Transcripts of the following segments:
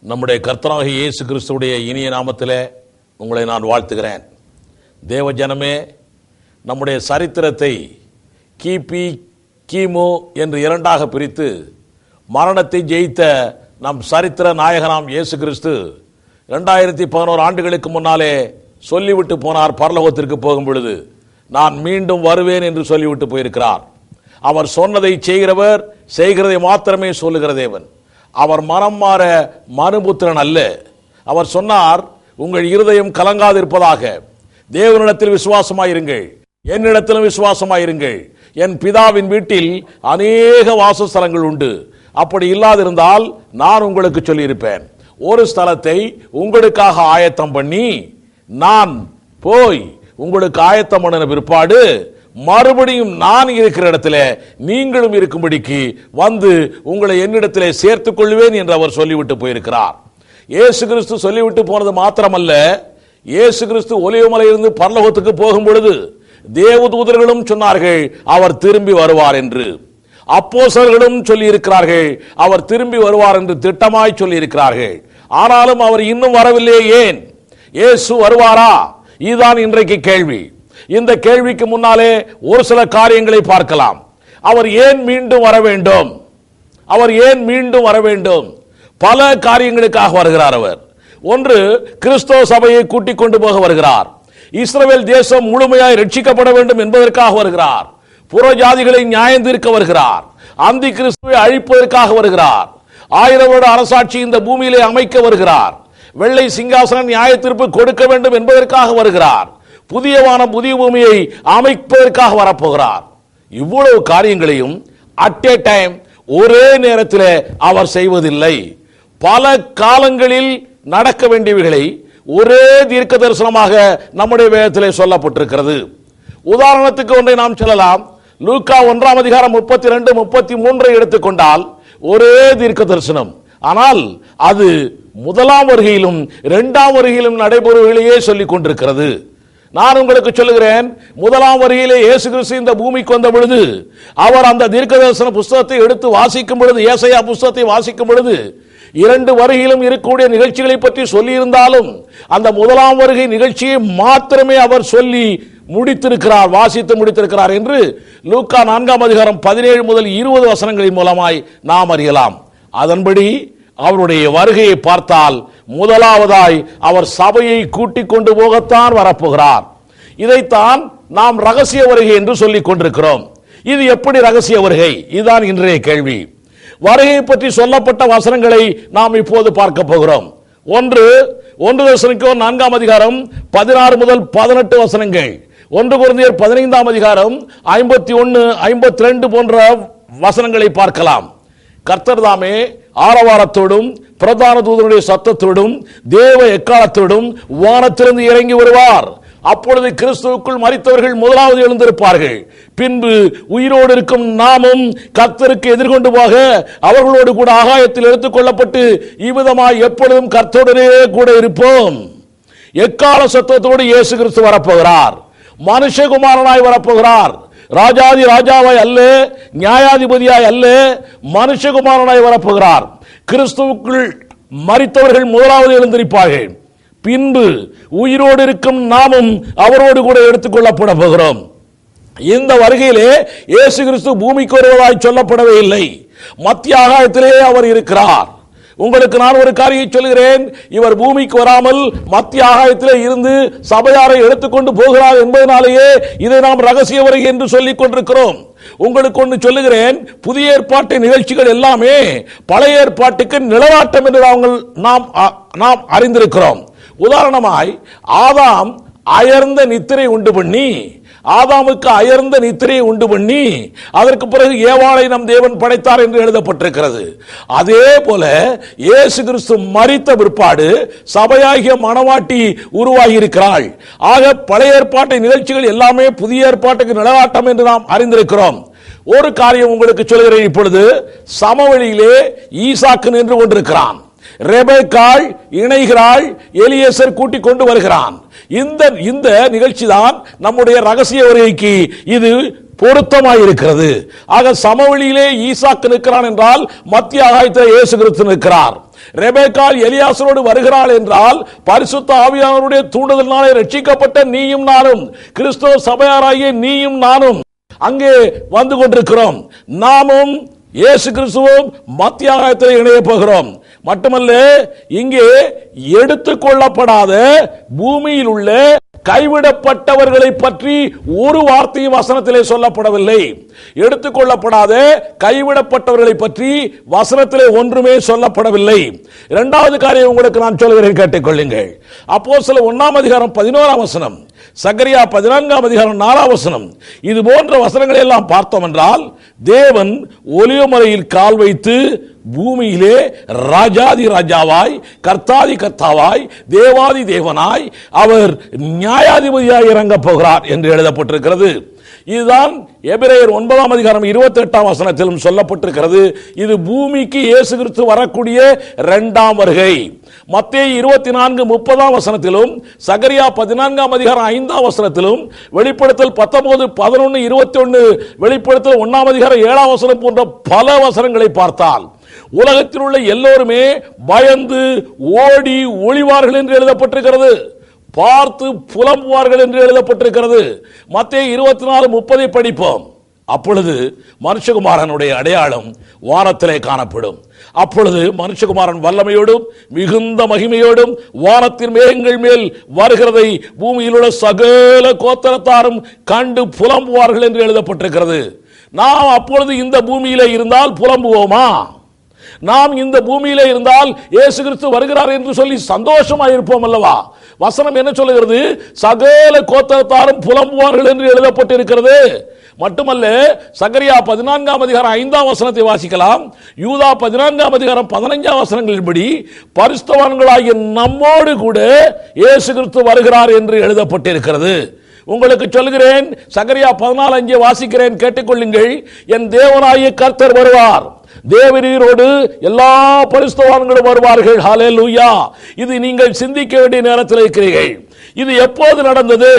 நம்முடைய கர்த்தராகிய இயேசு கிறிஸ்துவுடைய இனிய நாமத்திலே உங்களை நான் வாழ்த்துகிறேன். தேவ ஜனமே, நம்முடைய சரித்திரத்தை கிபி கிமு என்று இரண்டாக பிரித்து மரணத்தை ஜெயித்த நம் சரித்திர நாயகனாம் இயேசு கிறிஸ்து 2011 ஆண்டுகளுக்கு முன்னாலே சொல்லிவிட்டு போனார். பரலோகத்திற்கு போகும் பொழுது நான் மீண்டும் வருவேன் என்று சொல்லிவிட்டு போயிருக்கிறார். அவர் சொன்னதை செய்கிறவர், செய்கிறதை மாத்திரமே சொல்லுகிற தேவன். அவர் மனம் மாற மனுபுத்திரன் அல்ல. அவர் சொன்னார், உங்கள் இருதயம் கலங்காதிருப்பதாக, தேவனிடத்தில் விசுவாசமாயிருங்கள், என்னிடத்திலும் விசுவாசமாயிருங்கள். என் பிதாவின் வீட்டில் அநேக வாசஸ்தலங்கள் உண்டு. அப்படி இல்லாதிருந்தால் நான் உங்களுக்கு சொல்லியிருப்பேன். ஒரு ஸ்தலத்தை உங்களுக்காக ஆயத்தம் பண்ணி நான் போய் உங்களுக்கு ஆயத்தம் பண்ணின பிற்பாடு மறுபடியும் நான் இருக்கிற இடத்துல நீங்களும் இருக்கும்படிக்கு வந்து உங்களை என்னிடத்திலே சேர்த்துக் கொள்வேன் என்று அவர் சொல்லிவிட்டு போயிருக்கிறார். இயேசு கிறிஸ்து சொல்லிவிட்டு போனது மாத்திரமல்ல, இயேசு கிறிஸ்து ஒலிவமலையிலிருந்து பரலோகத்துக்கு போகும் பொழுது தேவதூதர்களும் சொன்னார்கள் அவர் திரும்பி வருவார் என்று. அப்போஸ்தலர்களும் சொல்லி இருக்கிறார்கள் அவர் திரும்பி வருவார் என்று திட்டமாய் சொல்லி இருக்கிறார்கள். ஆனாலும் அவர் இன்னும் வரவில்லை. ஏன்? இயேசு வருவாரா? இதுதான் இன்றைக்கு கேள்வி. இந்த கேள்விக்கு முன்னாலே ஒரு சில காரியங்களை பார்க்கலாம். அவர் ஏன் மீண்டும் வர வேண்டும்? அவர் ஏன் மீண்டும் வர வேண்டும்? பல காரியங்களுக்காக வருகிறார் அவர். ஒன்று, கிறிஸ்தவ சபையை கூட்டிக் கொண்டு போக வருகிறார். இஸ்ரவேல் தேசம் முழுமையாய் ரட்சிக்கப்பட வேண்டும் என்பதற்காக வருகிறார். புற ஜாதிகளை நியாயம் தீர்க்க வருகிறார். அந்தி கிறிஸ்துவை அழிப்பதற்காக வருகிறார். 1000 வருட அரசாட்சி இந்த பூமியிலே அமைக்க வருகிறார். வெள்ளை சிங்காசன நியாய தீர்ப்பு கொடுக்க வேண்டும் என்பதற்காக வருகிறார். புதிய வானம் புதிய பூமியை அமைப்பதற்காக வரப்போகிறார். இவ்வளவு காரியங்களையும் அட் ஏ டைம் ஒரே நேரத்தில் அவர் செய்வதில்லை. பல காலங்களில் நடக்க வேண்டியவைகளை ஒரே தீர்க்க தரிசனமாக நம்முடைய வேதத்திலே சொல்லப்பட்டிருக்கிறது. உதாரணத்துக்கு ஒன்றை நாம் சொல்லலாம். லூக்கா 1 அதிகாரம் 32, 33 எடுத்துக்கொண்டால் ஒரே தீர்க்க தரிசனம். ஆனால் அது முதலாம் வருகையிலும் 2ஆம் வருகையிலும் நடைபெறுவதையே சொல்லிக் கொண்டிருக்கிறது. நான் உங்களுக்கு சொல்லுகிறேன், முதலாம் வருகையிலே இயேசு கிறிஸ்து இந்த பூமிக்கு வந்த பொழுது அவர் அந்த தீர்க்கதரிசன புஸ்தகத்தை எடுத்து வாசிக்கும் பொழுது, ஏசாயா புஸ்தகத்தை வாசிக்கும் பொழுது 2 வருகையிலும் இருக்கக்கூடிய நிகழ்ச்சிகளை பற்றி சொல்லியிருந்தாலும் அந்த முதலாம் வருகை நிகழ்ச்சியை மாத்திரமே அவர் சொல்லி முடித்திருக்கிறார், வாசித்து முடித்திருக்கிறார் என்று லூக்கா 4 அதிகாரம் 17 முதல் 20 வசனங்களின் மூலமாய் நாம் அறியலாம். அதன்படி அவருடைய வருகையை பார்த்தால் முதலாவதாய் அவர் சபையை கூட்டிக் கொண்டு போகத்தான் வரப்போகிறார். இதைத்தான் நாம் ரகசிய வருகை என்று சொல்லிக் கொண்டிருக்கிறோம். இது எப்படி ரகசிய வருகை? இதுதான் இன்றைய கேள்வி. வருகை பற்றி சொல்லப்பட்ட வசனங்களை நாம் இப்போது பார்க்க போகிறோம். 1 தெசலோனிக்கேயர் 4 அதிகாரம் 16 முதல் 18 வசனங்கள், 1 கொரிந்தியர் 15 அதிகாரம் 51, 52 போன்ற வசனங்களை பார்க்கலாம். கர்த்தர் தாமே ஆரவாரத்தோடும் பிரதான தூதனுடைய சத்தத்தோடும் தேவ எக்காலத்தோடும் வானத்திலிருந்து இறங்கி வருவார். அப்பொழுது கிறிஸ்துவுக்குள் மரித்தவர்கள் முதலாவது எழுந்திருப்பார்கள். பின்பு உயிரோடு இருக்கும் நாமும் கர்த்தருக்கு எதிர்கொண்டு போக அவர்களோடு கூட ஆகாயத்தில் எடுத்துக் கொள்ளப்பட்டு இவ்விதமாய் எப்பொழுதும் கர்த்தருடனே கூட இருப்போம். எக்கால சத்தத்தோடு இயேசு கிறிஸ்து வரப்போகிறார். மனுஷகுமாரனாய் வரப்போகிறார். ராஜாதி ராஜாவாய் அல்ல, நியாயாதிபதியாய் அல்ல, மனுஷகுமாரனாய் வரப்போகிறார். கிறிஸ்துவுக்குள் மரித்தவர்கள் முதலாவது எழுந்திருப்பார்கள். பின்பு உயிரோடு இருக்கும் நாமும் அவரோடு கூட எடுத்துக் கொள்ளப்பட போகிறோம். இந்த வருகையிலே இயேசு கிறிஸ்து பூமிக்கு வருவதாய் சொல்லப்படவே இல்லை. மத்திய ஆகாயத்திலே அவர் இருக்கிறார். உங்களுக்கு நான் ஒரு காரியம் சொல்கிறேன், இவர் பூமிக்கு வராமல் மத்திய ஆகாயத்திலே இருந்து சபையாரை எடுத்துக்கொண்டு போகிறார் என்பதனாலேயே இதை நாம் ரகசிய வருகை என்று சொல்லிக் கொண்டிருக்கிறோம். உங்களுக்கு ஒன்று சொல்லுகிறேன், புதிய ஏற்பாட்டு நிகழ்ச்சிகள் எல்லாமே பழைய ஏற்பாட்டுக்கு நிழலாட்டம் என்று நாம் அறிந்திருக்கிறோம். உதாரணமாய் ஆதாம் அயர்ந்த நித்திரை உண்டு பண்ணி, ஆதாமுக்கு அயர்ந்த நித்திரையை உண்டு பண்ணி அதற்கு பிறகு ஏவாளை நம் தேவன் படைத்தார் என்று எழுதப்பட்டிருக்கிறது. அதே போல இயேசு கிறிஸ்து மரித்த பிற்பாடு சபையாகிய மணவாட்டி உருவாகி இருக்கிறாள். ஆக பழைய ஏற்பாட்டு நிகழ்ச்சிகள் எல்லாமே புதிய ஏற்பாட்டுக்கு நிழலாட்டம் என்று நாம் அறிந்திருக்கிறோம். ஒரு காரியம் உங்களுக்கு சொல்கிறேன். இப்பொழுது சமவெளியிலே ஈசாக்கு நின்று கொண்டிருக்கிறான். ரெபெக்காள் இணைகிறாள், எலியேசர் கூட்டிக் கொண்டு வருகிறான். இந்த நிகழ்ச்சி தான் நம்முடைய ரகசிய வருகைக்கு இது பொருத்தமாயிருக்கிறது. ஆக சமவெளியிலே ஈசாக்கு நிற்கிறான் என்றால் மத்திய ஆகாயத்தில் இயேசு கிறிஸ்து நிற்கிறார். ரெபெக்காள் எலியாசரோடு வருகிறாள் என்றால் பரிசுத்த ஆவியானவருடைய தூண்டுதலினாலே ரட்சிக்கப்பட்ட நீயும் நானும், கிறிஸ்தவ சபையாராகிய நீயும் நானும் அங்கே வந்து கொண்டிருக்கிறோம். நாமும் இயேசு கிறிஸ்துவும் மத்தியாகத்தில் இணைய போகிறோம். மட்டுமல்ல, இங்கே எடுத்துக்கொள்ளப்படாத பூமியில் உள்ள கைவிடப்பட்டவர்களை பற்றி ஒரு வார்த்தையும் வசனத்திலே சொல்லப்படவில்லை. எடுத்துக்கொள்ளப்படாத கைவிடப்பட்டவர்களை பற்றி வசனத்திலே ஒன்றுமே சொல்லப்படவில்லை. இரண்டாவது காரியம் உங்களுக்கு நான் சொல்கிறேன், கேட்டுக்கொள்ளுங்கள். அப்போஸ்தலர் 1:11, சகரியா 14:4, இது போன்ற வசனங்களை எல்லாம் பார்த்தோம் என்றால், தேவன் ஒலிவமலையில் கால் வைத்து பூமியிலே ராஜாதி ராஜாவாய், கர்த்தாதி கர்த்தாவாய், தேவாதி தேவனாய், அவர் நியாயாதிபதியாய் இறங்கப் போகிறார் என்று எழுதப்பட்டிருக்கிறது. இதுதான் எபிரேயர் 9:28 சொல்லப்பட்டிருக்கிறது. இது பூமிக்கு இயேசு கிறிஸ்து வரக்கூடிய இரண்டாம் வருகை. மத்தேயு 24:30 சகரியா 14:5 வெளிப்படுத்தல் 19:11 வெளிப்படுத்தல் 1:7 போன்ற பல வசனங்களை பார்த்தால் உலகத்தில் உள்ள எல்லோருமே பயந்து ஓடி ஒளிவார்கள் என்று எழுதப்பட்டிருக்கிறது. பார்த்து புலம்புவார்கள் என்று எழுதப்பட்டிருக்கிறது. மத்தேயு 24:30 படிப்போம். அப்பொழுது மனுஷகுமாரனுடைய அடையாளம் வானத்திலே காணப்படும். அப்பொழுது மனுஷகுமாரன் வல்லமையோடும் மிகுந்த மகிமையோடும் வானத்தின் மேகங்கள் மேல் வருகிறதை பூமியில் உள்ள சகல கோத்திரத்தாரும் கண்டு புலம்புவார்கள் என்று எழுதப்பட்டிருக்கிறது. நாம் அப்பொழுது இந்த பூமியிலே இருந்தால் புலம்புவோமா? நாம் இந்த பூமியிலே இருந்தால் இயேசு கிறிஸ்து வருகிறார் என்று சொல்லி சந்தோஷமாக இருப்போம் அல்லவா? வசனம் என்ன சொல்லுகிறது? சகல கோத்திரத்தாரும் புலம்புவார்கள் என்று எழுதப்பட்டிருக்கிறது. மட்டுமல்ல, சகரியா 14:5 வாசிக்கலாம். யூதா 14:15 பரிசுத்தவான்களாகிய நம்மோடு கூட இயேசு கிறிஸ்து வருகிறார் என்று எழுதப்பட்டிருக்கிறது. உங்களுக்கு சொல்கிறேன், சகரியா 14:5 வாசிக்கிறேன், கேட்டுக்கொள்ளுங்கள். என் தேவனாகிய கர்த்தர் வருவார், தேவரீரோடு எல்லா பரிசுத்தவான்களும் வருவார்கள். ஹல்லேலூயா. இது நீங்கள் சிந்திக்க வேண்டிய நேரத்தில் இருக்கிறீர்கள். இது எப்போது நடந்தது?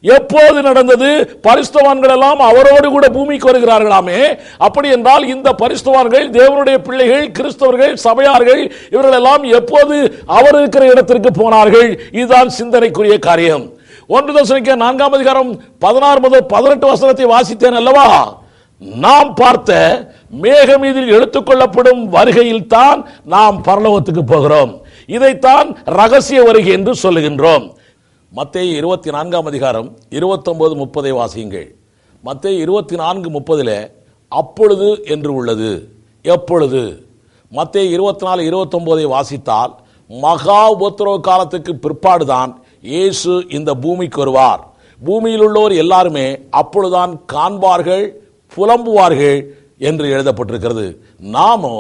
எப்போது நடந்தது? பரிசுத்தவான்கள் எல்லாம் அவரோடு கூட பூமிக்கு வருகிறார்களாமே. அப்படி என்றால் இந்த பரிசுத்தவான்கள், தேவனுடைய பிள்ளைகள், கிறிஸ்தவர்கள், சபையார்கள், இவர்கள் எல்லாம் எப்போது அவர் இருக்கிற இடத்திற்கு போனார்கள்? இதுதான் சிந்தனைக்குரிய காரியம். 1 தெசலோனிக்கேயர் 4:16-18 வாசித்தேன் அல்லவா? நாம் பார்த்த மேகமீதில் எடுத்துக்கொள்ளப்படும் வருகையில் தான் நாம் பரலோகத்துக்கு போகிறோம். இதைத்தான் ரகசிய வருகை என்று சொல்லுகின்றோம். மத்தேயு 24:29-30 வாசியுங்கள். மத்தேயு 24:30 அப்பொழுது என்று உள்ளது. எப்பொழுது? மத்தேயு 24:29 வாசித்தால் மகா உபத்திரவ காலத்துக்கு பிற்பாடுதான் இயேசு இந்த பூமிக்கு வருவார். பூமியில் உள்ளோர் எல்லாருமே அப்பொழுதுதான் காண்பார்கள், புலம்புவார்கள் என்று எழுதப்பட்டிருக்கிறது. நாமோ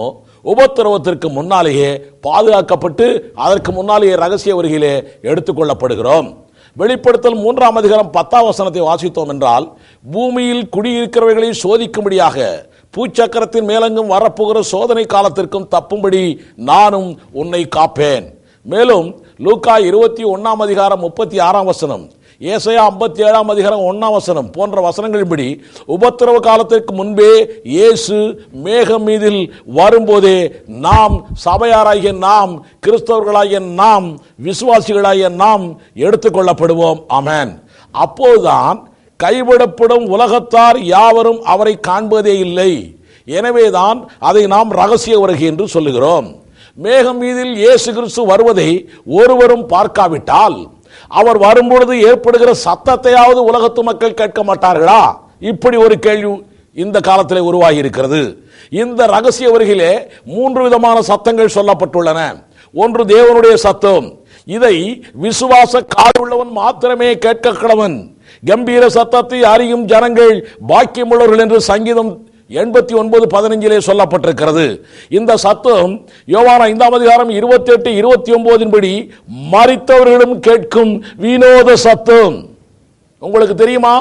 உபத்திரவத்திற்கு முன்னாலேயே பாதுகாக்கப்பட்டு அதற்கு முன்னாலேயே ரகசிய வருகையிலே எடுத்துக்கொள்ளப்படுகிறோம். வெளிப்படுத்தல் 3:10 வாசித்தோம் என்றால், பூமியில் குடியிருக்கிறவர்களை சோதிக்கும்படியாக பூச்சக்கரத்தின் மேலெங்கும் வரப்போகிற சோதனை காலத்திற்கும் தப்பும்படி நானும் உன்னை காப்பேன். மேலும் லூக்கா 21:36, ஏசாயா 57:1 போன்ற வசனங்களின்படி உபத்திரவ காலத்திற்கு முன்பே இயேசு மேகம் மீதில் வரும்போதே நாம், சபையாராகிய நாம், கிறிஸ்தவர்களாகிய நாம், விசுவாசிகளாகிய நாம் எடுத்துக்கொள்ளப்படுவோம். ஆமென். அப்போதுதான் கைவிடப்படும் உலகத்தார் யாவரும் அவரை காண்பதே இல்லை. எனவேதான் அதை நாம் ரகசிய வருகை என்று சொல்லுகிறோம். மேகம் மீதில் இயேசு கிறிஸ்து வருவதை ஒருவரும் பார்க்காவிட்டால் அவர் வரும்பொழுது ஏற்படுகிற சத்தத்தையாவது உலகத்து மக்கள் கேட்க மாட்டார்களா? இப்படி ஒரு கேள்வி இந்த காலத்திலே உருவாகி இருக்கிறது. இந்த ரகசிய வருகையிலே 3 விதமான சத்தங்கள் சொல்லப்பட்டுள்ளன. ஒன்று தேவனுடைய சத்தம். இதை விசுவாச காதுள்ளவன் மாத்திரமே கேட்க கடவன். கம்பீர சத்தத்தை அறியும் ஜனங்கள் பாக்கியமுள்ளவர்கள் என்று சங்கீதம் 89:15 சொல்லப்பட்டிருக்கிறது. இந்த சத்தம் யோவான் 5:28-29 படி மரித்தவர்களும் கேட்கும் வினோத சத்தம். உங்களுக்கு தெரியுமா?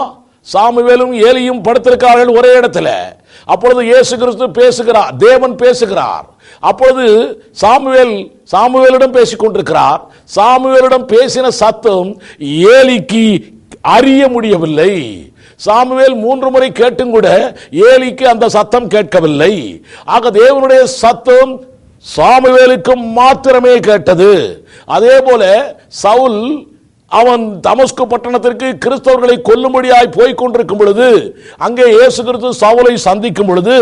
சாமுவேலும் ஏலியும் படுத்திருக்கிறார்கள் ஒரே இடத்துல. அப்பொழுது இயேசு கிறிஸ்து பேசுகிறார், தேவன் பேசுகிறார். அப்பொழுது சாமுவேலிடம் பேசிக் கொண்டிருக்கிறார். சாமுவேலிடம் பேசின சத்தம் ஏலிக்கு அறிய முடியவில்லை. சாமுவேல் 3 முறை கேட்டும் கூட ஏலிக்கு அந்த சத்தம் கேட்கவில்லை. ஆக தேவனுடைய சத்தம் சாமுவேலுக்கு மாத்திரமே கேட்டது. அதே போல சவுல் அவன் தமஸ்கு பட்டணத்திற்கு கிறிஸ்தவர்களை கொல்லும்படியாய் போய்க் கொண்டிருக்கும் பொழுது அங்கே இயேசு கிறிஸ்து சவுலை சந்திக்கும் பொழுது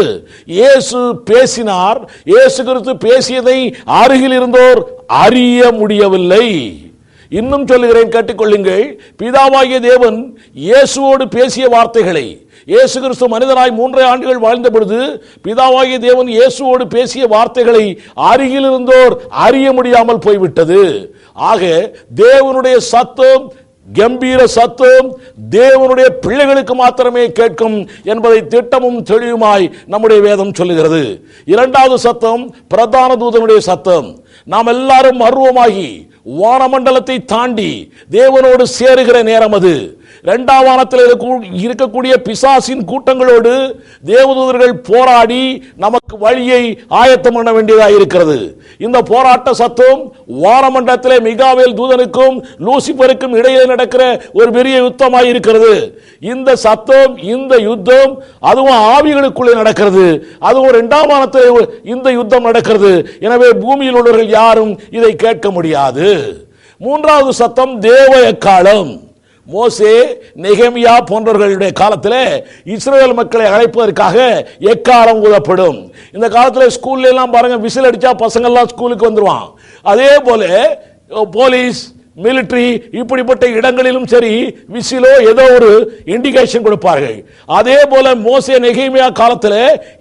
இயேசு பேசினார். இயேசு கிறிஸ்து பேசியதை அருகில் இருந்தோர் அறிய முடியவில்லை. இன்னும் சொல்லுகிறேன், கேட்டுக்கொள்ளுங்கள். பிதாவாகிய தேவன் இயேசுவோடு பேசிய வார்த்தைகளை, இயேசு கிறிஸ்து மனிதனாய் 3 ஆண்டுகள் வாழ்ந்த பொழுது பிதாவாகிய தேவன் இயேசுவோடு பேசிய வார்த்தைகளை அருகில் இருந்தோர் அறிய முடியாமல் போய்விட்டது. ஆக தேவனுடைய சத்தம், கம்பீர சத்தம் தேவனுடைய பிள்ளைகளுக்கு மாத்திரமே கேட்கும் என்பதை திட்டமும் தெளிவுமாய் நம்முடைய வேதம் சொல்லுகிறது. இரண்டாவது சத்தம் பிரதான தூதனுடைய சத்தம். நாம் எல்லாரும் அருவமாகி வானமண்டலத்தை தாண்டி தேவனோடு சேருகிற நேரம் அது. இரண்டாம் வானத்தில் இருக்கக்கூடிய பிசாசின் கூட்டங்களோடு தேவதூதர்கள் போராடி நமக்கு வழியை ஆயத்தம் பண்ண வேண்டியதாக இருக்கிறது. இந்த போராட்ட சத்தம் வானமண்டலத்திலே மிகாவேல் தூதனுக்கும் லூசிபருக்கும் இடையே நடக்கிற ஒரு பெரிய யுத்தமாக இருக்கிறது. இந்த சத்தம், இந்த யுத்தம் அதுவும் ஆவிகளுக்குள்ளே நடக்கிறது. அதுவும் இரண்டாம் வானத்தில் இந்த யுத்தம் நடக்கிறது. எனவே பூமியில் உள்ளவர்கள் யாரும் இதை கேட்க முடியாது. மூன்றாவது சத்தம் தேவ எக்காளம். மோசே, நெகேமியா போன்றவர்களுடைய காலத்தில் இஸ்ரவேல் மக்களை அழைப்பதற்காக எக்காலம் ஊதப்படும். இந்த காலத்தில் ஸ்கூல்ல எல்லாம் பாருங்க, விசில் அடிச்சா பசங்க எல்லாம் ஸ்கூலுக்கு வந்துருவான். அதே போல போலீஸ், மிலிட்டரி இப்படிப்பட்ட இடங்களிலும் சரி விசிலோ ஏதோ ஒரு இண்டிகேஷன் கொடுப்பார்கள். அதே போல மோசே, நெகேமியா காலத்தில்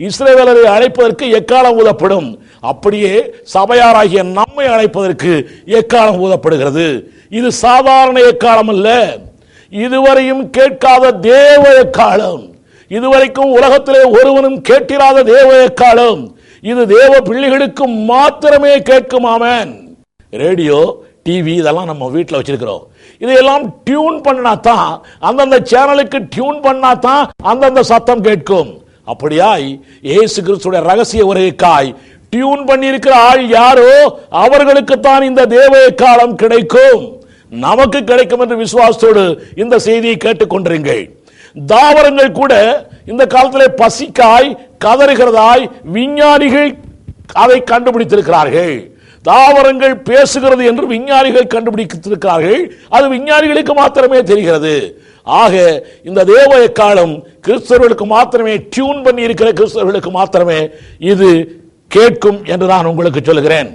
இஸ்ரவேலரை அழைப்பதற்கு எக்காலம் ஊதப்படும். அப்படியே சபையாராகிய நம்மை அழைப்பதற்கு எக்காலம் ஊதப்படுகிறது. இது சாதாரண எக்காலம் அல்ல, இதுவரையும் கேட்காத தேவ எக்காலம். இதுவரைக்கும் உலகத்திலே ஒருவனும் கேட்டிராத தேவ எக்காலம். இது தேவ பிள்ளைகளுக்கு மாத்திரமே கேட்கும். ஆமென். ரேடியோ, டிவி இதெல்லாம் நம்ம வீட்டில் வச்சிருக்கிறோம். இதையெல்லாம் டியூன் பண்ணா தான், அந்தந்த சேனலுக்கு டியூன் பண்ணா தான் அந்தந்த சத்தம் கேட்கும். அப்படியாய் இயேசு கிறிஸ்துவின் ரகசிய வருகைக்காய் டியூன் பண்ணி இருக்கிற ஆள் யாரோ அவர்களுக்கு தான் இந்த தேவ எக்காலம் கிடைக்கும். நமக்கு கிடைக்கும் என்று விசுவாசத்தோடு இந்த செய்தியை கேட்டுக்கொண்டிருங்கள். தாவரங்கள் கூட இந்த காலத்தில் பசிக்காய் கதறுகிறதாய் விஞ்ஞானிகள் அதை கண்டுபிடித்திருக்கிறார்கள். தாவரங்கள் பேசுகிறது என்று விஞ்ஞானிகள் கண்டுபிடித்திருக்கிறார்கள். அது விஞ்ஞானிகளுக்கு மாத்திரமே தெரிகிறது. ஆக இந்த தேவ எக்காலம் கிறிஸ்தவர்களுக்கு மாத்திரமே, டியூன் பண்ணி இருக்கிற கிறிஸ்தவர்களுக்கு மாத்திரமே இது கேட்கும் என்று நான் உங்களுக்கு சொல்லுகிறேன்.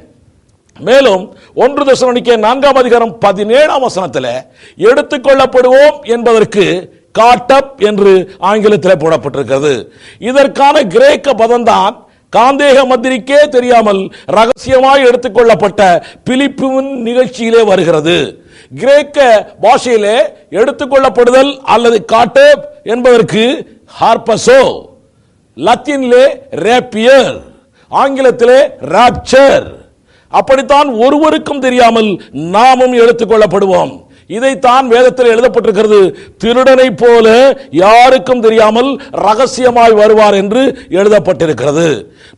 மேலும் 1 தெசலோனிக்கேயர் 4:17 எடுத்துக்கொள்ளப்படுவோம் என்பதற்கு காட்டப் என்று ஆங்கிலத்தில் போடப்பட்டிருக்கிறது. இதற்கான கிரேக்க பதம்தான் காந்தேக மந்திரிக்கே தெரியாமல் ரகசியமாய் எடுத்துக்கொள்ளப்பட்ட பிலிப்பின் நிகழ்ச்சியிலே வருகிறது. கிரேக்க பாஷையிலே எடுத்துக்கொள்ளப்படுதல் அல்லது காட்டப் என்பதற்கு ஹார்பசோ, லத்தீனிலே ரேப்பியர், ஆங்கிலத்திலே ராப்சர். அப்படித்தான் ஒருவருக்கும் தெரியாமல் நாமும் எடுத்துக்கொள்ளப்படுவோம். இதைத்தான் வேதத்தில் எழுதப்பட்டிருக்கிறது, திருடனை போல யாருக்கும் தெரியாமல் ரகசியமாய் வருவார் என்று எழுதப்பட்டிருக்கிறது.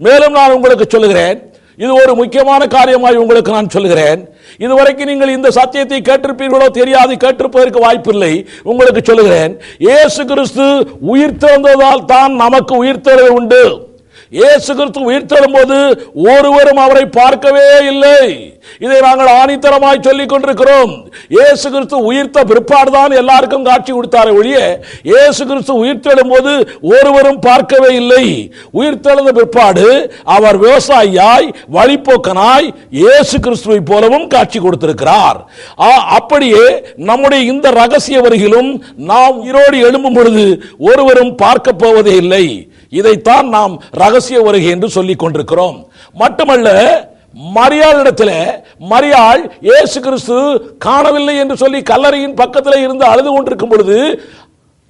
மேலும் நான் உங்களுக்கு சொல்லுகிறேன், இது ஒரு முக்கியமான காரியமாய் உங்களுக்கு நான் சொல்லுகிறேன். இதுவரைக்கும் நீங்கள் இந்த சத்தியத்தை கேட்டிருப்பீர்களோ தெரியாது, கேட்டிருப்பதற்கு வாய்ப்பில்லை. உங்களுக்கு சொல்லுகிறேன், இயேசு கிறிஸ்து உயிர்த்தெழுந்ததால் தான் நமக்கு உயிர்த்தெழுதல் உண்டு. இயேசு கிறிஸ்து உயிர்த்தெழும் போது ஒருவரும் அவரை பார்க்கவே இல்லை. இதை நாங்கள் ஆணித்தரமாய் சொல்லிக் கொண்டிருக்கிறோம். இயேசு கிறிஸ்து உயிர்த்த பிற்பாடுதான் எல்லாருக்கும் காட்சி கொடுத்தாரே ஒழிய இயேசு கிறிஸ்து உயிர்த்தெழும் போது ஒருவரும் பார்க்கவே இல்லை. உயிர்த்தெழுந்த பிற்பாடு அவர் விவசாயியாய், வழிப்போக்கனாய் இயேசு கிறிஸ்துவை போலவும் காட்சி கொடுத்திருக்கிறார். அப்படியே நம்முடைய இந்த ரகசிய வருகையிலும் நாம் உயிரோடு எழும்பும் பொழுது ஒருவரும் பார்க்க போவதே இல்லை. இதைத்தான் நாம் ரகசிய வருகை என்று சொல்லிக் கொண்டிருக்கிறோம். மட்டுமல்ல, மரியாளிடத்தில் மரியாள் இயேசு கிறிஸ்து காணவில்லை என்று சொல்லி கல்லறையின் பக்கத்தில் இருந்து அழுது கொண்டிருக்கும் பொழுது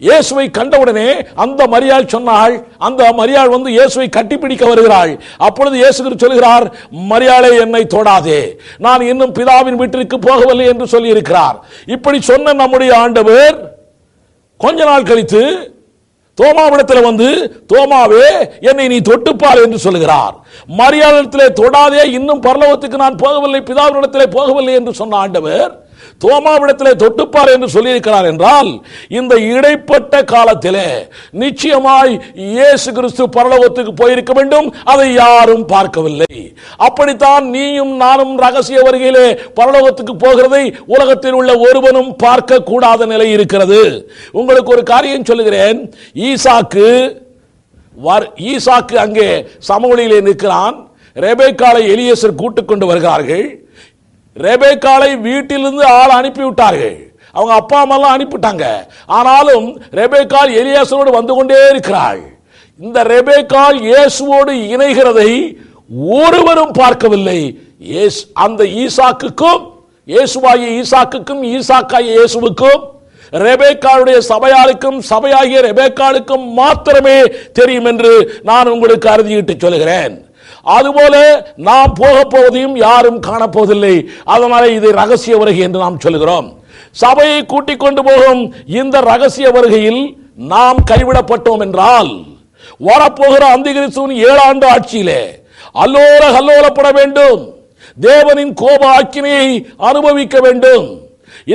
இயேசுவை கண்டவுடனே அந்த மரியாள் சொன்னாள், அந்த மரியாள் வந்து இயேசுவை கட்டிப்பிடிக்க வருகிறாள். அப்பொழுது இயேசு கிறிஸ்து சொல்கிறார், மரியாளே என்னை தொடாதே, நான் இன்னும் பிதாவின் வீட்டிற்கு போகவில்லை என்று சொல்லி இருக்கிறார். இப்படி சொன்ன நம்முடைய ஆண்டவர் கொஞ்ச நாள் கழித்து தோமாவிடத்தில் வந்து, தோமாவே என்னை நீ தொட்டுப்பார் என்று சொல்லுகிறார். மரியாளிடத்திலே தொடாதே, இன்னும் பரலோகத்துக்கு நான் போகவில்லை, பிதாவினிடத்திலே போகவில்லை என்று சொன்ன ஆண்டவர் தோமாவிடத்திலே தொட்டுப்பார் என்று சொல்லியிருக்கிறார் என்றால், இந்த இடைப்பட்ட காலத்திலே நிச்சயமாய் இயேசு கிறிஸ்து பரலோகத்துக்கு போயிருக்க வேண்டும். அதை யாரும் பார்க்கவில்லை. அப்படித்தான் நீயும் நானும் ரகசிய வருகையிலே பரலோகத்துக்கு போகிறதை உலகத்தில் உள்ள ஒருவனும் பார்க்க கூடாத நிலை இருக்கிறது. உங்களுக்கு ஒரு காரியம் சொல்லுகிறேன். ஈசாக்கு அங்கே சமவெளியிலே நிற்கிறான். ரெபேக்காளை எலியேசர் கூட்டிக் கொண்டு வருகிறார்கள். ரெபேக்காளை வீட்டிலிருந்து ஆள் அனுப்பிவிட்டார்கள். அவங்க அப்பா அம்மா அனுப்பிட்டாங்க. ஆனாலும் ரெபேக்காள் எலியேசரோடு வந்து கொண்டே இருக்கிறாள். இந்த ரெபேக்காள் இயேசுவோடு இணைகிறதை ஒருவரும் பார்க்கவில்லை. அந்த ஈசாக்குக்கும் இயேசுவாகிய ஈசாக்குக்கும் ஈசாக்காகிய இயேசுவுக்கும் ரெபேக்காளுடைய சபையாளுக்கும் சபையாகிய ரெபேக்காளுக்கும் மாத்திரமே தெரியும் என்று நான் உங்களுக்கு அறுதியிட்டு சொல்கிறேன். அதுபோல நாம் போக போவதையும் யாரும் காணப்போவதில்லை. அதனால இது ரகசிய வருகை என்று நாம் சொல்கிறோம். சபையை கூட்டிக் கொண்டு போகும் இந்த ரகசிய வருகையில் நாம் கைவிடப்பட்டோம் என்றால், வரப்போகிற அந்திகிறிஸ்துவின் 7 ஆண்டு ஆட்சியிலே அல்லோலப்பட வேண்டும். தேவனின் கோப ஆக்கினையை அனுபவிக்க வேண்டும்.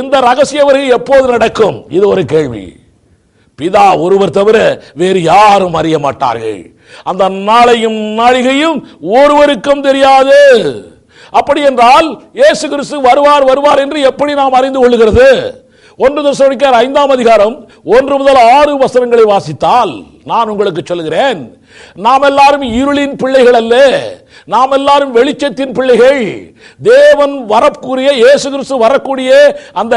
இந்த ரகசிய வருகை எப்போது நடக்கும்? இது ஒரு கேள்வி. பிதா ஒருவர் தவிர வேறு யாரும் அறிய மாட்டார்கள். அந்த நாளையும் நாழிகையும் ஒருவருக்கும் தெரியாது. அப்படி என்றால் இயேசு கிறிஸ்து வருவார் என்று எப்படி நாம் அறிந்து கொள்கிறது? 1 தெசலோனிக்கேயர் 5ஆம் அதிகாரம் 1 முதல் 6 வசனங்களை வாசித்தால் நான் உங்களுக்கு சொல்கிறேன், நாம் எல்லாரும் இருளின் பிள்ளைகள் அல்ல, நாம் எல்லாரும் வெளிச்சத்தின் பிள்ளைகள். தேவன் வரக்கூடிய இயேசு கிறிஸ்து வரக்கூடிய அந்த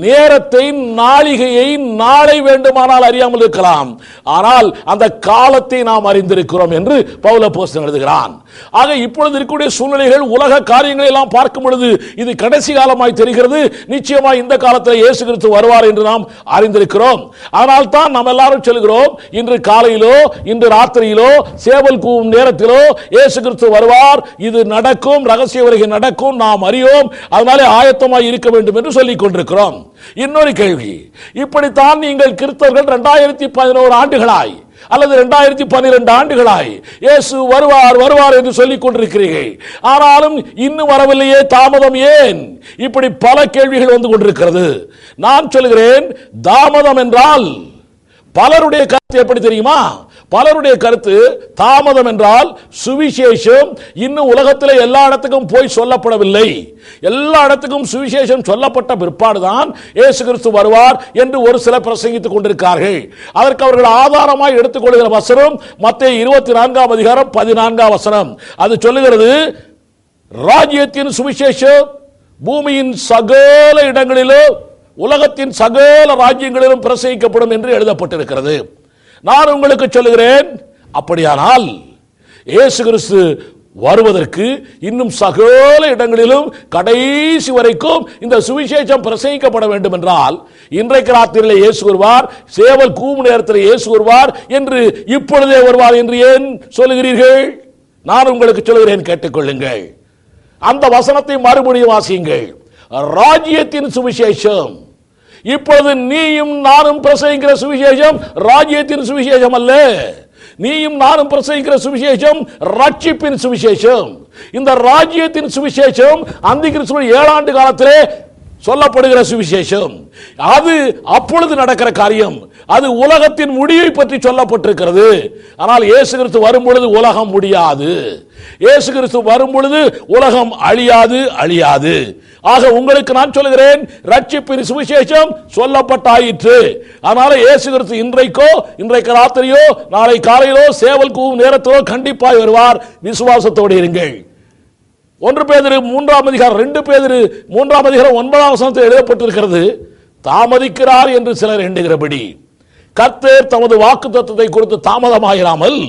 நேரத்தை, நாளிகையை நாளை வேண்டுமானால் அறியாமல் இருக்கலாம், ஆனால் அந்த காலத்தை நாம் அறிந்திருக்கிறோம் என்று பவுல் அப்போஸ்தலன் எழுதுகிறான். ஆக இப்பொழுது இருக்கக்கூடிய சூழ்நிலைகள், உலக காரியங்களை எல்லாம் பார்க்கும் பொழுது இது கடைசி காலமாய் தெரிகிறது. நிச்சயமாய் இந்த காலத்தில் இயேசு கிறிஸ்து வருவார் என்று நாம் அறிந்திருக்கிறோம். ஆனால் தான் நாம் எல்லாரும் சொல்கிறோம், இன்று காலையிலோ இன்று ராத்திரியிலோ சேவல் கூவும் நேரத்திலோ இயேசு கிறிஸ்து வருவார், இது நடக்கும், ரகசிய வருகை நடக்கும், நாம் அறியோம், அதனாலே ஆயத்தமாய் இருக்க வேண்டும் என்று சொல்லிக் கொண்டிருக்கிறோம். இன்னொரு கேள்வி, இப்படித்தான் நீங்கள் கிறிஸ்தவர்கள் 2011 ஆண்டுகளாய் அல்லது 2012 ஆண்டுகளாய் இயேசு வருவார் என்று சொல்லிக் கொண்டிருக்கிறீர்கள். ஆனாலும் இன்னும் வரவில்லையே, தாமதம் ஏன்? இப்படி பல கேள்விகள் வந்து கொண்டிருக்கிறது. நான் சொல்கிறேன், தாமதம் என்றால் பலருடைய கருத்து எப்படி தெரியுமா? பலருடைய கருத்து, தாமதம் என்றால் சுவிசேஷம் இன்னும் உலகத்தில் எல்லா இடத்துக்கும் போய் சொல்லப்படவில்லை, எல்லா இடத்துக்கும் சுவிசேஷம் சொல்லப்பட்ட பிற்பாடுதான் இயேசு கிறிஸ்து வருவார் என்று ஒரு சிலர் பிரசங்கித்துக் கொண்டிருக்கிறார்கள். அதற்கு அவர்கள் ஆதாரமாய் எடுத்துக்கொள்கிற வசனம் மத்தேயு 24ஆம் அதிகாரம் 14ஆம் வசனம். அது சொல்லுகிறது, ராஜ்யத்தின் சுவிசேஷம் பூமியின் சகல இடங்களிலும் உலகத்தின் சகல ராஜ்யங்களிலும் பிரசங்கிக்கப்படும் என்று எழுதப்பட்டிருக்கிறது. நான் உங்களுக்கு சொல்லுகிறேன், அப்படியானால் இயேசு கிறிஸ்து வருவதற்கு இன்னும் சகல இடங்களிலும் கடைசி வரைக்கும் இந்த சுவிசேஷம் பிரசங்கிக்கப்பட வேண்டும் என்றால், இன்றைக்கு ராத்திரியில் இயேசு வருவார், சேவல் கூவும் நேரத்தில் இயேசு வருவார் என்று இப்பொழுதே வருவார் என்று ஏன் சொல்லுகிறீர்கள்? நான் உங்களுக்கு சொல்லுகிறேன், கேட்டுக்கொள்ளுங்கள். அந்த வசனத்தை மறுபடியும் வாசியுங்கள். ராஜ்யத்தின் சுவிசேஷம், இப்பொழுது நீயும் நானும் பிரசங்கிக்கிற சுவிசேஷம் ராஜ்யத்தின் சுவிசேஷம் அல்ல. நீயும் நானும் பிரசங்கிக்கிற சுவிசேஷம் ரட்சிப்பின் சுவிசேஷம். இந்த ராஜ்யத்தின் சுவிசேஷம் அந்திகிறிஸ்துவின் 7 ஆண்டு காலத்திலே சொல்லப்படுகிற சுவிசேஷம். அது அப்பொழுது நடக்கிற காரியம். அது உலகத்தின் முடிவை பற்றி சொல்லப்பட்டிருக்கிறது. ஆனால் இயேசு கிறிஸ்து வரும் பொழுது உலகம் முடியாது. இயேசு கிறிஸ்து வரும் பொழுது உலகம் அழியாது. ஆக உங்களுக்கு நான் சொல்கிறேன், ரட்சிப்பின் சுவிசேஷம் சொல்லப்பட்டாயிற்று. அதனால இயேசு கிறிஸ்து இன்றைக்கு ராத்திரியோ நாளை காலையிலோ சேவல் கூவும் நேரத்திலோ கண்டிப்பாய் வருவார். விசுவாசத்தோடு இருங்கள். 1 பேதுரு 3ஆம் அதிகாரம் 2 பேதுரு 3ஆம் அதிகாரம் 9ஆம் வசனத்தில் எழுதப்பட்டிருக்கிறது, தாமதிக்கிறார் என்று சிலர் எண்ணுகிறபடி கர்த்தர் தமது வாக்குத்தத்தத்தை குறித்து தாமதமாயிராமல்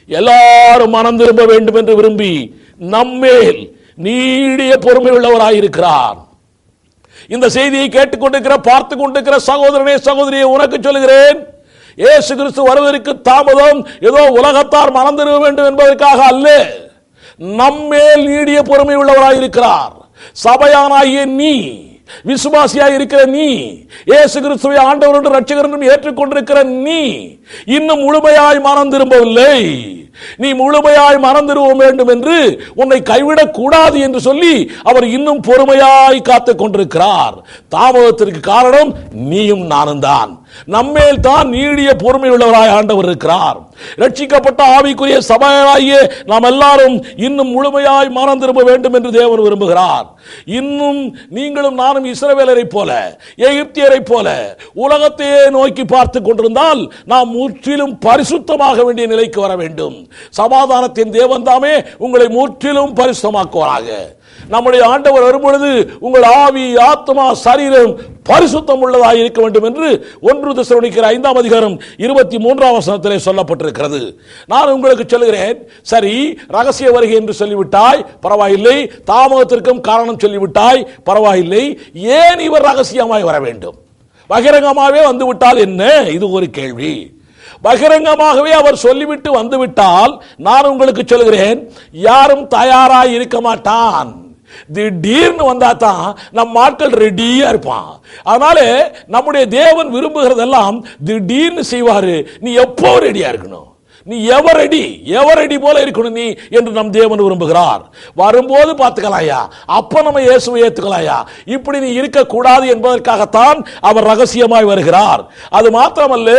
எல்லாரும் மனம் திரும்ப வேண்டும் என்று விரும்பி நம்மேல் நீடிய பொறுமை உள்ளவராயிருக்கிறார். இந்த செய்தியை கேட்டுக்கொண்டிருக்கிற, பார்த்து கொண்டிருக்கிற சகோதரனே சகோதரியே, உனக்கு சொல்லுகிறேன், இயேசு கிறிஸ்து வருவதற்கு தாமதம் ஏதோ உலகத்தார் மனம் திரும்ப வேண்டும் என்பதற்காக அல்ல. நம்மேல் நீடிய பொறுமை உள்ளவராயிருக்கிறார். சபையானாகிய நீ, விசுவாசியாய் இருக்கிற நீ, இயேசு கிறிஸ்துவை ஆண்டவர் என்று இரட்சகர் என்று ஏற்றுக்கொண்டிருக்கிற நீ இன்னும் முழுமையாய் மனம் திரும்பவில்லை. நீ முழுமையாய் மறந்துடுவோம் வேண்டும் என்று உன்னை கைவிடக் கூடாது என்று சொல்லி அவர் இன்னும் பொறுமையாய் காத்துக் கொண்டிருக்கிறார். தாமதத்திற்கு காரணம் நீயும் நானும் தான். நம்மேல் தான் நீடிய பொறுமை உள்ளவராய் ஆண்டவர் இருக்கிறார். ரட்சிக்கப்பட்ட ஆவிக்குரிய சபையாகிய நாம் எல்லாரும் இன்னும் முழுமையாய் மனம் திரும்ப வேண்டும் என்று தேவன் விரும்புகிறார். இன்னும் நீங்களும் நானும் இஸ்ரவேலரை போல, எகிப்தியரை போல உலகத்தையே நோக்கி பார்த்து கொண்டிருந்தால் நாம் முற்றிலும் பரிசுத்தமாக வேண்டிய நிலைக்கு வர வேண்டும். சமாதானத்தின் தேவன் தாமே உங்களை முற்றிலும் பரிசுத்தமாக்குவாராக. நம்முடைய ஆண்டவர் வரும்பொழுது உங்கள் ஆவி, ஆத்மா, சரீரம் பரிசுத்தம் உள்ளதாக இருக்க வேண்டும் என்று 1 தெசலோனிக்கேயர் 5ஆம் அதிகாரம் 23ஆம் வசனத்திலே சொல்லப்பட்டிருக்கிறது. நான் உங்களுக்கு சொல்லுகிறேன், சரி ரகசிய வருகை என்று சொல்லிவிட்டாய் பரவாயில்லை, தாமதத்திற்கும் காரணம் சொல்லிவிட்டாய் பரவாயில்லை, ஏன் இவர் ரகசியமாய் வர வேண்டும்? பகிரங்கமாகவே வந்துவிட்டால் என்ன? இது ஒரு கேள்வி. பகிரங்கமாகவே அவர் சொல்லிவிட்டு வந்துவிட்டால் நான் உங்களுக்கு சொல்லுகிறேன், யாரும் தயாராய் இருக்க மாட்டான். திடீர்னு வந்தா தான் நம் ஆட்கள் ரெடியா இருப்பான். அதனால நம்முடைய தேவன் விரும்புகிறதெல்லாம் திடீர்னு செய்வாரு. நீ எப்போ ரெடியா இருக்கணும், நீ எவரடி போல இருக்கணும் நீ என்று நம் தேவன் விரும்புகிறார். வரும்போது பார்த்துக்கலாயா, அப்ப நம்ம இயேசுவை ஏத்துக்கலாயா. இப்படி நீ இருக்கக்கூடாது என்பதற்காகத்தான் அவர் ரகசியமாய் வருகிறார். அது மாத்திரமல்ல,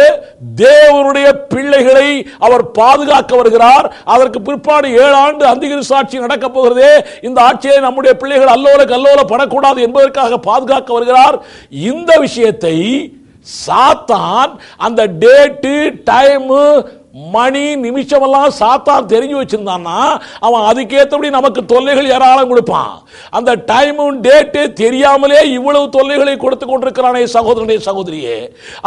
தேவனுடைய பிள்ளைகளை அவர் பாதுகாக்க வருகிறார். அதற்கு பிற்பாடு 7 ஆண்டு அந்திகிறிஸ்து ஆட்சி நடக்க போகிறதே, இந்த ஆட்சியை நம்முடைய பிள்ளைகள் அல்லோல படக்கூடாது என்பதற்காக பாதுகாக்க வருகிறார். இந்த விஷயத்தை சாத்தான் அந்த டேட்டு, டைம், மணி, நிமிஷமெல்லாம் சாத்தான் தெரிஞ்சு வச்சிருந்தான்னா அவன் அதுக்கேற்றபடி நமக்கு தொல்லைகள் ஏராளம் கொடுப்பான். அந்த டைமும் டேட்டு தெரியாமலே இவ்வளவு தொல்லைகளை கொடுத்து கொண்டிருக்கிறானே சகோதரனே, சகோதரியே,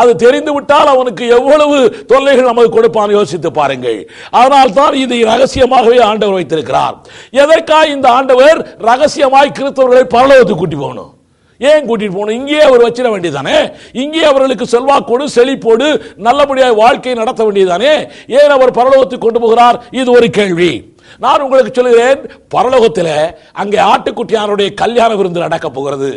அது தெரிந்து விட்டால் அவனுக்கு எவ்வளவு தொல்லைகள் நமக்கு கொடுப்பான் யோசித்து பாருங்கள். அதனால் தான் இதை ரகசியமாகவே ஆண்டவர் வைத்திருக்கிறார். எதற்காக இந்த ஆண்டவர் ரகசியமாய் கிறிஸ்தவர்களை பரலோகத்துக்கு கூட்டி போகணும்? ஏன் கூட்டிட்டு போகணும்? இங்கேயே அவர் வச்சிட வேண்டியதானே? இங்கே அவர்களுக்கு செல்வாக்கோடு செழிப்போடு நல்லபடியாக வாழ்க்கை நடத்த வேண்டியதானே? ஏன் அவர் பரலோகத்துக்கு கொண்டு போகிறார்? இது ஒரு கேள்வி. நான் உங்களுக்கு சொல்லுகிறேன், பரலோகத்தில் அங்கே ஆட்டுக்குட்டியாருடைய கல்யாண விருந்து நடக்க போகிறது.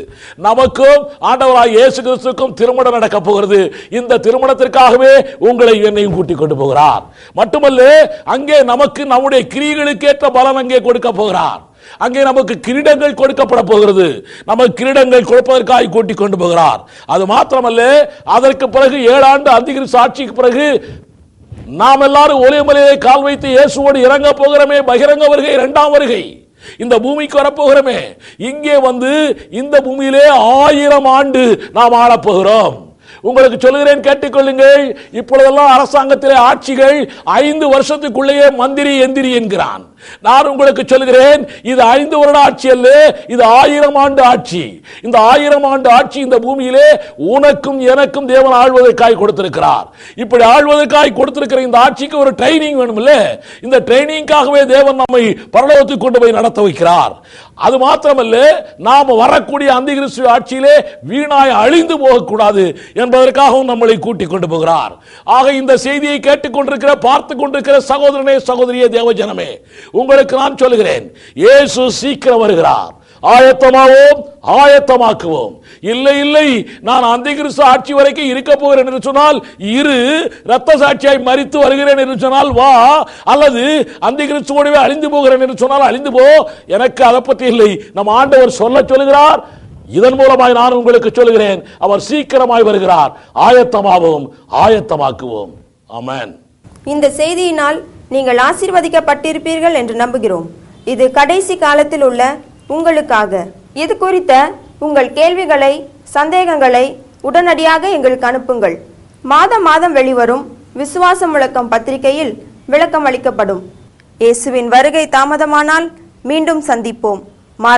நமக்கும் ஆண்டவராய் இயேசு கிறிஸ்துவுக்கும் திருமணம் நடக்க போகிறது. இந்த திருமணத்திற்காகவே உங்களை என்னையும் கூட்டிக் கொண்டு போகிறார். மட்டுமல்ல, அங்கே நமக்கு நம்முடைய கிரியைகளுக்கு ஏற்ற பலன் அங்கே கொடுக்க போகிறார். அங்கே நமக்கு கிரீடங்கள் கொடுக்கப்பட போகிறது. நமக்கு கிரீடங்கள் கொடுப்பதற்காக கூட்டிக் கொண்டு போகிறார். அது மாத்திரமல்ல, அதற்கு பிறகு 7 ஆண்டு அந்திகிறிஸ்து ஆட்சிக்கு பிறகு நாம் எல்லாரும் ஒலிமலையை கால் வைத்து இயேசுவோடு இறங்க போகிறோமே, பகிரங்க வருகை, 2ஆம் வருகை, இந்த பூமிக்கு வரப்போகிறோமே. இங்கே வந்து இந்த பூமியிலே 1000 ஆண்டு நாம் ஆளப்போகிறோம். உங்களுக்கு சொல்லுகிறேன், கேட்டுக்கொள்ளுங்கள். இப்பொழுதெல்லாம் அரசாங்கத்திலே ஆட்சிகள் 5 வருஷத்துக்குள்ளேயே மந்திரி எந்திரி என்கிறான். நான் உங்களுக்கு சொல்லுகிறேன், இது 5 வருட ஆட்சி அல்ல, இது 1000 ஆண்டு ஆட்சி. இந்த 1000 ஆண்டு ஆட்சி இந்த பூமியிலே உனக்கும் எனக்கும் தேவன் ஆள்வதற்காய் கொடுத்திருக்கிறார். இப்படி ஆள்வதற்காய் கொடுத்திருக்கிற இந்த ஆட்சிக்கு ஒரு ட்ரைனிங் வேணும்ல. இந்த ட்ரைனிங்காகவே தேவன் நம்மை பரலோகத்துக்கு கொண்டு போய் நடத்த வைக்கிறார். அது மாத்திரமல்ல, நாம் வரக்கூடிய அந்திகிறிஸ்து ஆட்சியிலே வீணாய் அழிந்து போகக்கூடாது என்பதற்காகவும் நம்மளை கூட்டிக் கொண்டு போகிறார். ஆக இந்த செய்தியை கேட்டுக்கொண்டிருக்கிற, பார்த்து கொண்டிருக்கிற சகோதரனே, சகோதரியே, தேவஜனமே, உங்களுக்கு நான் சொல்லுகிறேன், இயேசு சீக்கிரம் வருகிறார். ஆயத்தமாவோம், ஆயத்தமாக்குவோம். இல்லை நான் அந்திகிறிஸ்து ஆட்சி வரைக்கும் இருக்க போகிறேன் என்று சொன்னால் இரு, இரத்த சாட்சியாய் மரித்து வருகிறேன் என்று சொன்னால் வா, அல்லது அந்திகிறிஸ்துவோடவே அழிந்து போகிறேன் என்று சொன்னால் அழிந்து போ. எனக்கு அதை பற்றி இல்லை. நம் ஆண்டவர் சொல்லுகிறார். இதன் மூலமாய் நான் உங்களுக்கு சொல்லுகிறேன், அவர் சீக்கிரமாய் வருகிறார். ஆயத்தமாவோம், ஆயத்தமாக்குவோம். ஆமென். இந்த செய்தியினால் நீங்கள் ஆசீர்வதிக்கப்பட்டிருப்பீர்கள் என்று நம்புகிறோம். இது கடைசி காலத்தில் உள்ள உங்களுக்காக. இது குறித்த உங்கள் கேள்விகளை, சந்தேகங்களை உடனடியாக எங்களுக்கு அனுப்புங்கள். மாதம் வெளிவரும் விசுவாச முழக்கம் பத்திரிகையில் விளக்கம் அளிக்கப்படும். இயேசுவின் வருகை தாமதமானால் மீண்டும் சந்திப்போம்.